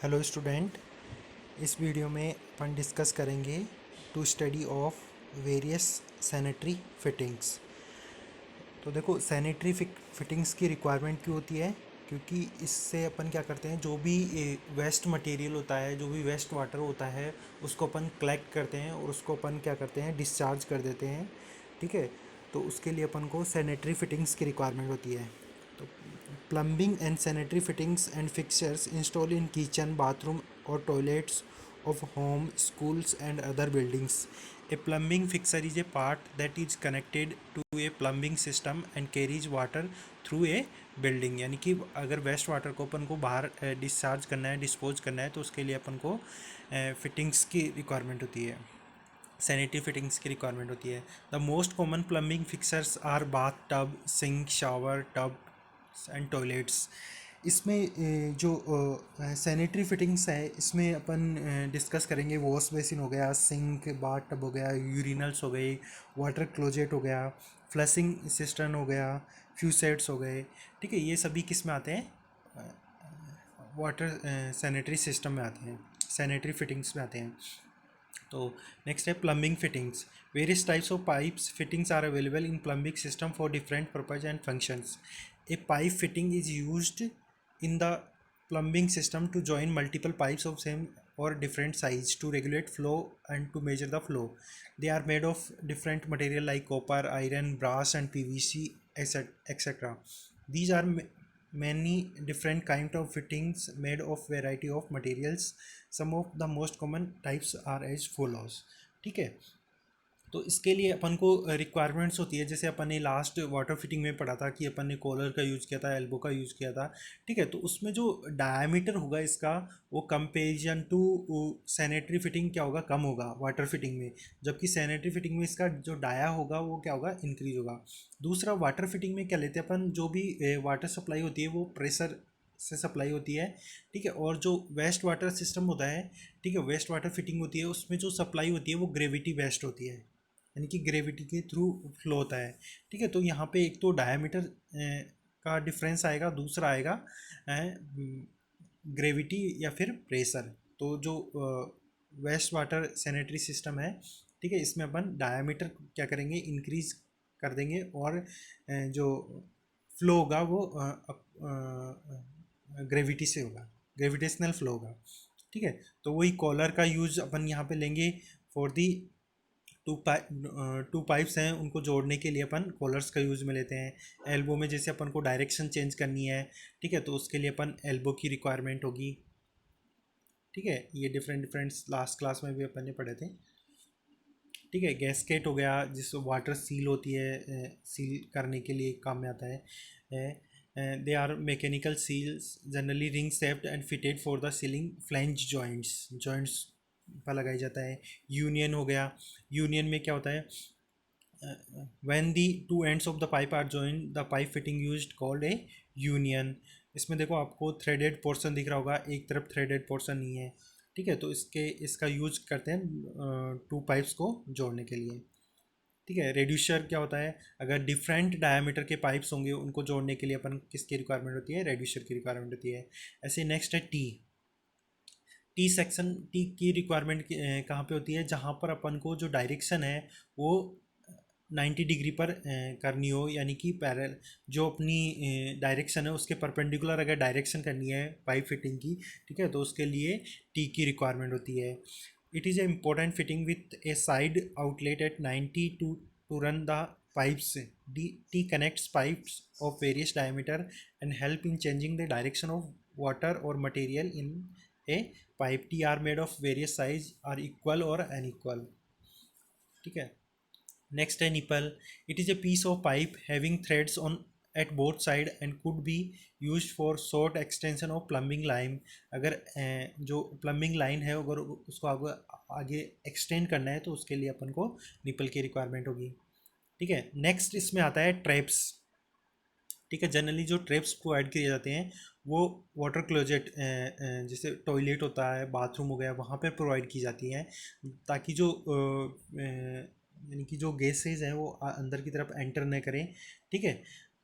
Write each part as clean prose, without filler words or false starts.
Hello student. इस video में अपन डिस्कस करेंगे to study of various sanitary fittings. तो देखो, सैनिटरी फिटिंग्स की रिक्वायरमेंट क्यों होती है? क्योंकि इससे अपन क्या करते हैं, जो भी वेस्ट मटेरियल होता है, जो भी वेस्ट वाटर होता है, उसको अपन कलेक्ट करते हैं और उसको अपन क्या करते हैं, डिस्चार्ज कर देते हैं। ठीक है। तो उसके लिए अपन को सैनिटरी फिटिंग्स की रिक्वायरमेंट होती है। तो plumbing and sanitary fittings and fixtures installed in kitchen, bathroom or toilets of home, schools and other buildings. A plumbing fixture is a part that is connected to a plumbing system and carries water through a building. यानी कि अगर waste water को अपन को बाहर discharge करना है, dispose करना है, तो उसके लिए अपन को फिटिंग्स की रिक्वायरमेंट होती है, सैनिटरी फिटिंग्स की रिक्वायरमेंट होती है। The most common plumbing fixers are bathtub, sink, shower tub and toilets. इसमें जो सैनिटरी फिटिंग्स है, इसमें अपन डिस्कस करेंगे वॉश बेसिन हो गया, सिंक, बाथ टब हो गया, यूरिनल्स हो गई, वाटर क्लोजेट हो गया, फ्लशिंग सिस्टम हो गया, फ्यूसेट्स हो गए। ठीक है, ये सभी किस में आते हैं? वाटर सैनिटरी सिस्टम में आते हैं, सैनिटरी फिटिंग्स में आते हैं। तो नेक्स्ट है plumbing fittings. Various types of pipes fittings are available in plumbing system for different purpose and functions. A pipe fitting is used in the plumbing system to join multiple pipes of same or different size to regulate flow and to measure the flow. They are made of different material like copper, iron, brass and PVC, etc. These are many different kind of fittings made of variety of materials. Some of the most common types are as follows. ठीक है। तो इसके लिए अपन को requirements होती है, जैसे अपन ने लास्ट वाटर फिटिंग में पढ़ा था कि अपन ने कॉलर का यूज़ किया था, एल्बो का यूज़ किया था। ठीक है, तो उसमें जो डायमीटर होगा इसका, वो कंपेरिजन टू सैनिटरी फिटिंग क्या होगा, कम होगा वाटर फिटिंग में। जबकि सैनिटरी फिटिंग में इसका जो डाया होगा वो क्या होगा, इंक्रीज होगा। दूसरा, वाटर फिटिंग में क्या लेते हैं अपन, जो भी वाटर सप्लाई होती है वो प्रेशर से सप्लाई होती है। ठीक है, और जो वेस्ट वाटर सिस्टम होता है, ठीक है, वेस्ट वाटर फिटिंग होती है, उसमें जो सप्लाई होती है वो ग्रेविटी बेस्ड होती है, यानी कि ग्रेविटी के थ्रू फ्लो होता है। ठीक है, तो यहाँ पे एक तो डायमीटर का डिफरेंस आएगा, दूसरा आएगा ग्रेविटी या फिर प्रेशर। तो जो वेस्ट वाटर सैनिटरी सिस्टम है, ठीक है, इसमें अपन डायमीटर क्या करेंगे, इंक्रीज कर देंगे, और जो फ्लो होगा वो ग्रेविटी से होगा, ग्रेविटेशनल फ्लो होगा। ठीक है, तो वही कॉलर का यूज अपन यहाँ पे लेंगे फॉर दी टू पाइप्स हैं, उनको जोड़ने के लिए अपन कॉलर्स का यूज़ में लेते हैं। एल्बो में जैसे अपन को डायरेक्शन चेंज करनी है, ठीक है, तो उसके लिए अपन एल्बो की रिक्वायरमेंट होगी। ठीक है, ये डिफरेंट डिफरेंट लास्ट क्लास में भी अपन ने पढ़े थे। ठीक है, गैसकेट हो गया, जिससे वाटर सील होती है, सील करने के लिए काम में आता है। They are mechanical seals generally ring shaped and fitted for the sealing flange joints पर लगाई जाता है। यूनियन हो गया, यूनियन में क्या होता है, when the two ends of the pipe are joined, the pipe fitting used called a union. इसमें देखो आपको थ्रेडेड पोर्शन दिख रहा होगा, एक तरफ थ्रेडेड पोर्शन नहीं है। ठीक है, तो इसका यूज करते हैं टू पाइप्स को जोड़ने के लिए। ठीक है, रेड्यूसर क्या होता है, अगर डिफरेंट डायमीटर के पाइप्स होंगे उनको जोड़ने के लिए अपन किसकी रिक्वायरमेंट होती है, रेड्यूसर की रिक्वायरमेंट होती है। ऐसे नेक्स्ट है टी। टी सेक्शन, टी की रिक्वायरमेंट कहाँ पे होती है, जहाँ पर अपन को जो डायरेक्शन है वो 90 डिग्री पर करनी हो, यानी कि पैरेलल जो अपनी डायरेक्शन है उसके परपेंडिकुलर अगर डायरेक्शन करनी है पाइप फिटिंग की, ठीक है, तो उसके लिए टी की रिक्वायरमेंट होती है। It is a important fitting with a side outlet at 90 to run the pipes. T connects pipes of various diameter and help in changing the direction of water or material in a pipe. T are made of various size, are equal or unequal. ठीक है, next है nipple. It is a piece of pipe having threads on at both side and could be use for short extension of plumbing line. अगर जो plumbing line है अगर उसको आगे आगे एक्सटेंड करना है तो उसके लिए अपन को निपल की रिक्वायरमेंट होगी। ठीक है, नेक्स्ट इसमें आता है ट्रैप्स। ठीक है, जनरली जो ट्रैप्स प्रोवाइड किए जाते हैं वो वाटर क्लोजेट, जैसे टॉयलेट होता है, बाथरूम हो गया, वहाँ पर प्रोवाइड की जाती हैं, ताकि जो यानी कि जो गैसेज हैं वो अंदर की तरफ एंटर न करें। ठीक है,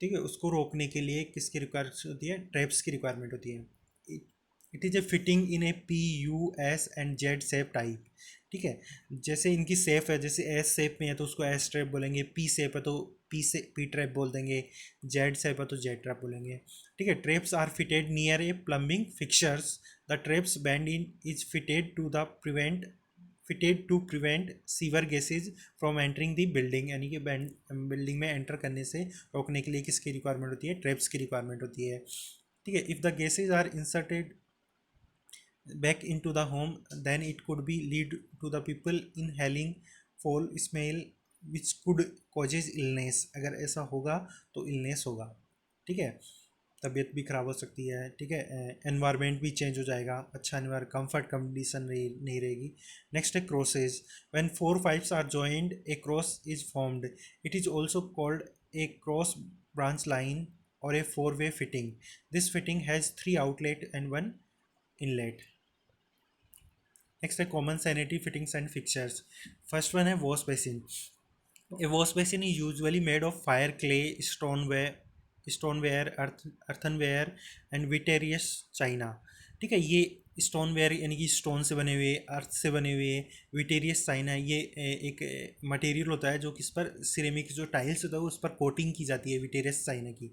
ठीक है, उसको रोकने के लिए किसकी रिक्वायरमेंट होती है, ट्रैप्स की रिक्वायरमेंट होती है। It is A fitting in A P U S and Z shape type. ठीक है, जैसे इनकी शेप है, जैसे एस शेप में है तो उसको एस ट्रैप बोलेंगे, पी शेप है तो पी से पी ट्रैप बोल देंगे, जेड शेप है तो जेड ट्रैप बोलेंगे। ठीक है, traps are fitted near a plumbing fixers, the traps bend in is fitted to prevent sewer gases from entering the building, यानी कि बिल्डिंग में एंटर करने से रोकने के लिए किसकी रिक्वायरमेंट होती है, ट्रैप्स की रिक्वायरमेंट होती है। ठीक है, if the gases are inserted back into the home, then it could be lead to the people inhaling foul smell which could causes illness। अगर ऐसा होगा तो illness होगा। ठीक है, तबीयत भी ख़राब हो सकती है। ठीक है, एनवायरनमेंट भी चेंज हो जाएगा, अच्छा एनवायर कंफर्ट कंडीशन नहीं रहेगी। नेक्स्ट है crosses, when four pipes are joined a cross is formed, it is also called a cross branch line और a four way fitting. This fitting has three outlet and one inlet. Next है common sanitary fittings and fixtures. First one है wash basin. A wash basin is usually made of fire clay, stoneware, earthenware and vitreous china. ठीक है, ये stoneware यानी कि stone से बने हुए, अर्थ से बने हुए, विटेरियस चाइना ये एक मटेरियल होता है जो किस पर सिरेमिक जो टाइल्स होता है उस पर कोटिंग की जाती है, विटेरियस चाइना की।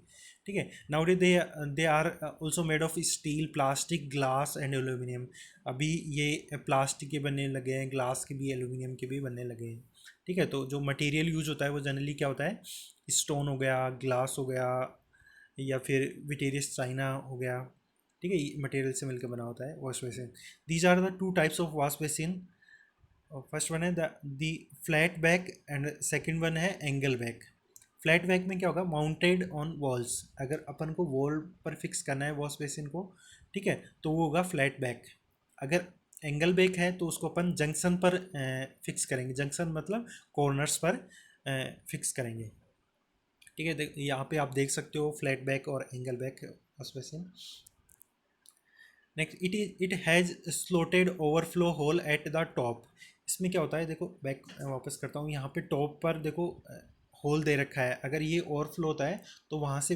ठीक है, nowadays they are also made of steel, plastic, glass and aluminium. अभी ये प्लास्टिक के बनने लगे हैं, ग्लास के भी, एल्यूमिनियम के भी बनने लगे हैं। ठीक है, तो जो मटेरियल यूज होता है वो जनरली क्या होता है, स्टोन हो गया, ग्लास हो गया, या फिर विटेरियस चाइना हो गया। ठीक है, मटेरियल से मिलकर बना होता है wash basin. These are the two types of wash basin. First one है the flat back and second one है एंगल बैक। फ्लैट बैक में क्या होगा, माउंटेड ऑन वॉल्स, अगर अपन को वॉल पर फिक्स करना है वॉश बेसिन को, ठीक है, तो वो होगा फ्लैट बैक। अगर एंगल बैक है तो उसको अपन जंक्शन पर फिक्स करेंगे, जंक्शन मतलब कॉर्नर्स पर फिक्स करेंगे। ठीक है, यहाँ पे आप देख सकते हो फ्लैट बैक और angle back wash basin. Next it has slotted overflow hole at the top. इसमें क्या होता है, देखो बैक वापस करता हूँ, यहाँ पे टॉप पर देखो होल दे रखा है, अगर ये ओवरफ्लो होता है तो वहाँ से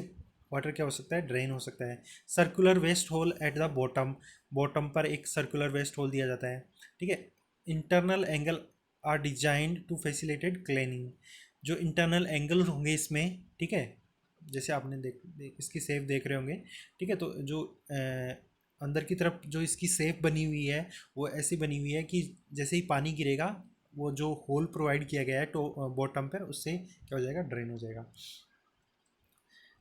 वाटर क्या हो सकता है, ड्रेन हो सकता है। Circular waste hole at the bottom, bottom पर एक सर्कुलर वेस्ट होल दिया जाता है। ठीक है, internal angle are designed to facilitate cleaning. जो इंटरनल एंगल होंगे इसमें, ठीक है, जैसे आपने इसकी शेप देख रहे होंगे। ठीक है, तो जो अंदर की तरफ जो इसकी शेप बनी हुई है वो ऐसी बनी हुई है कि जैसे ही पानी गिरेगा वो जो होल प्रोवाइड किया गया है तो बॉटम पर, उससे क्या हो जाएगा, ड्रेन हो जाएगा।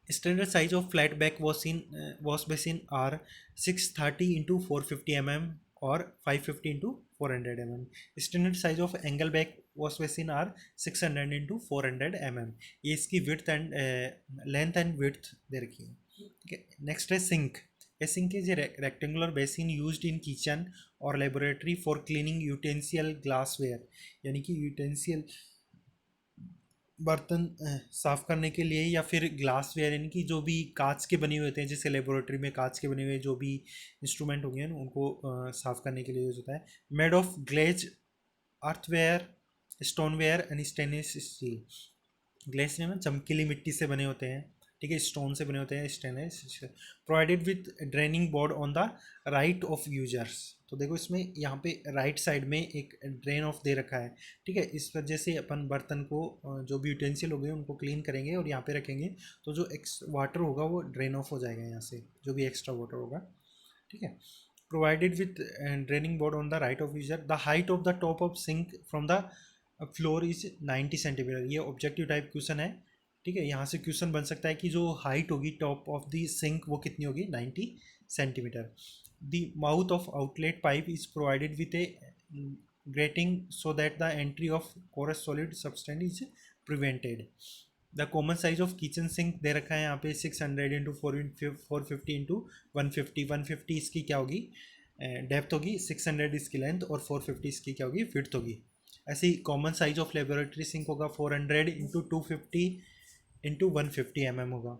Standard size of flat back wash basin are 630 into 450 mm और 550 into 400 mm। Standard size of angle back wash basin are 600 into 400 mm। ये इसकी width and length and width दे रखी है। ठीक है, नेक्स्ट है sink. A sink is a rectangular basin used in kitchen और laboratory for cleaning utensil glassware, यानी कि यूटेंसियल बर्तन साफ़ करने के लिए, या फिर ग्लास वेयर यानी कि जो भी कांच के बने हुए होते हैं, जैसे लेबोरेटरी में कांच के बने हुए जो भी इंस्ट्रूमेंट होंगे ना उनको साफ़ करने के लिए यूज होता है। Made of glaze, earthware, stoneware and stainless steel. Glaze में चमकीली मिट्टी से बने होते हैं, ठीक है, स्टोन से बने होते हैं, stainless. Provided with draining board on the right of users. तो देखो इसमें यहाँ पे राइट साइड में एक ड्रेन ऑफ दे रखा है। ठीक है, इस वजह से अपन बर्तन को जो भी यूटेंसिल हो गए उनको क्लीन करेंगे और यहाँ पे रखेंगे तो जो वाटर होगा वो ड्रेन ऑफ हो जाएगा यहाँ से, जो भी एक्स्ट्रा वाटर होगा। ठीक है, provided with draining board on the right of user. The height of the top of sink from the floor is 90 centimetre. ये ऑब्जेक्टिव टाइप क्वेश्चन है। ठीक है, यहाँ से क्वेश्चन बन सकता है कि जो हाइट होगी टॉप ऑफ द सिंक वो कितनी होगी, 90 centimetre. The mouth of outlet pipe is provided with a grating so that the entry of coarse solid substance is prevented. The common size of kitchen sink दे रखा है यहाँ पे 600 into 450 into 150। 150 इसकी क्या होगी, डेप्थ होगी, 600 इसकी लेंथ और 450 इसकी क्या होगी, विड्थ होगी। ऐसे ही common size of laboratory sink होगा 400 इंटू 250 इंटू 150 होगा।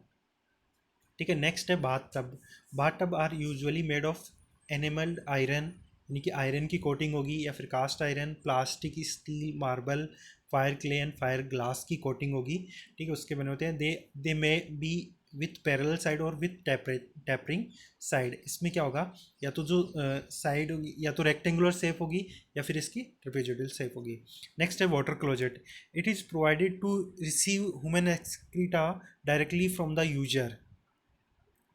ठीक है, नेक्स्ट है bath tub. Bath tub are usually made of enamelled iron, यानी कि आयरन की कोटिंग होगी, या फिर cast iron, plastic, steel, marble, fire clay and fire glass की कोटिंग होगी। ठीक है, उसके बने होते हैं। They may be with parallel side और विथ टैपरिंग साइड। इसमें क्या होगा, या तो जो साइड होगी या तो रेक्टेंगुलर शेप होगी या फिर इसकी ट्रेपेजोइडल शेप होगी। नेक्स्ट है water closet. It is provided to receive human excreta directly from the user.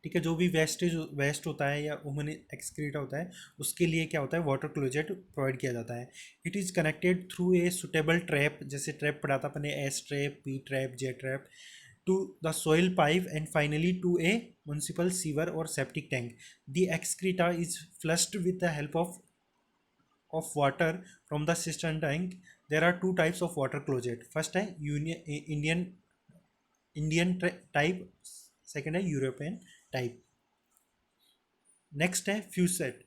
ठीक है, जो भी वेस्ट होता है या ह्यूमन एक्सक्रीटा होता है उसके लिए क्या होता है, वाटर क्लोजेट प्रोवाइड किया जाता है। It is connected through a suitable trap, जैसे ट्रैप पढ़ा था अपने, S trap, P trap, J trap, to the soil pipe and finally to a municipal sewer or septic tank. The excreta is flushed with the help of water from the cistern tank. There are two types of water closet. First है Indian type, second है European type. Next है fusette.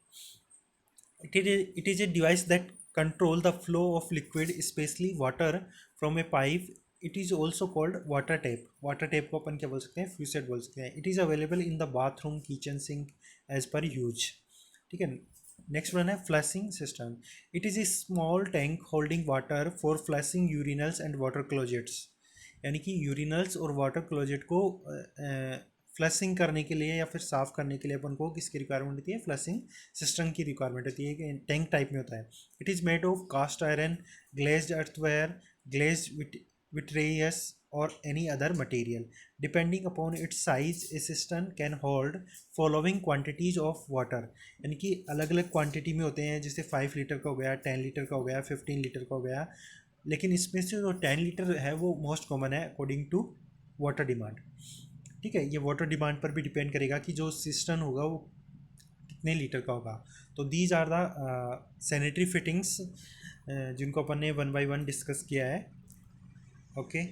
It is a device that control the flow of liquid, especially water, from a pipe. It is also called water tap. Water tap को अपन क्या बोल सकते हैं, फ्यूसेट बोल सकते हैं. It is available in the bathroom, kitchen sink as per use. ठीक है. नेक्स्ट वन है flushing system. It is A small tank holding water for flushing urinals and water closets. यानी कि यूरिनल्स और वाटर क्लोजेट को flushing करने के लिए या फिर साफ़ करने के लिए अपन को किसकी रिक्वायरमेंट होती है, फ्लशिंग सिस्टम की रिक्वायरमेंट होती है, कि टैंक टाइप में होता है. It is made of cast iron, glazed earthware, glazed vitreous और any other material. Depending upon its size a cistern can hold following quantities of water. यानी कि अलग अलग क्वांटिटी में होते हैं, जैसे 5 लीटर का हो गया, 10 लीटर का हो गया, 15 लीटर का हो गया. लेकिन इसमें से जो 10 लीटर है वो मोस्ट कॉमन है अकॉर्डिंग टू वाटर डिमांड. ठीक है, ये वाटर डिमांड पर भी डिपेंड करेगा कि जो सिस्टम होगा वो कितने लीटर का होगा. तो these are the sanitary fittings जिनको अपन ने 1 by 1 डिस्कस किया है. ओके.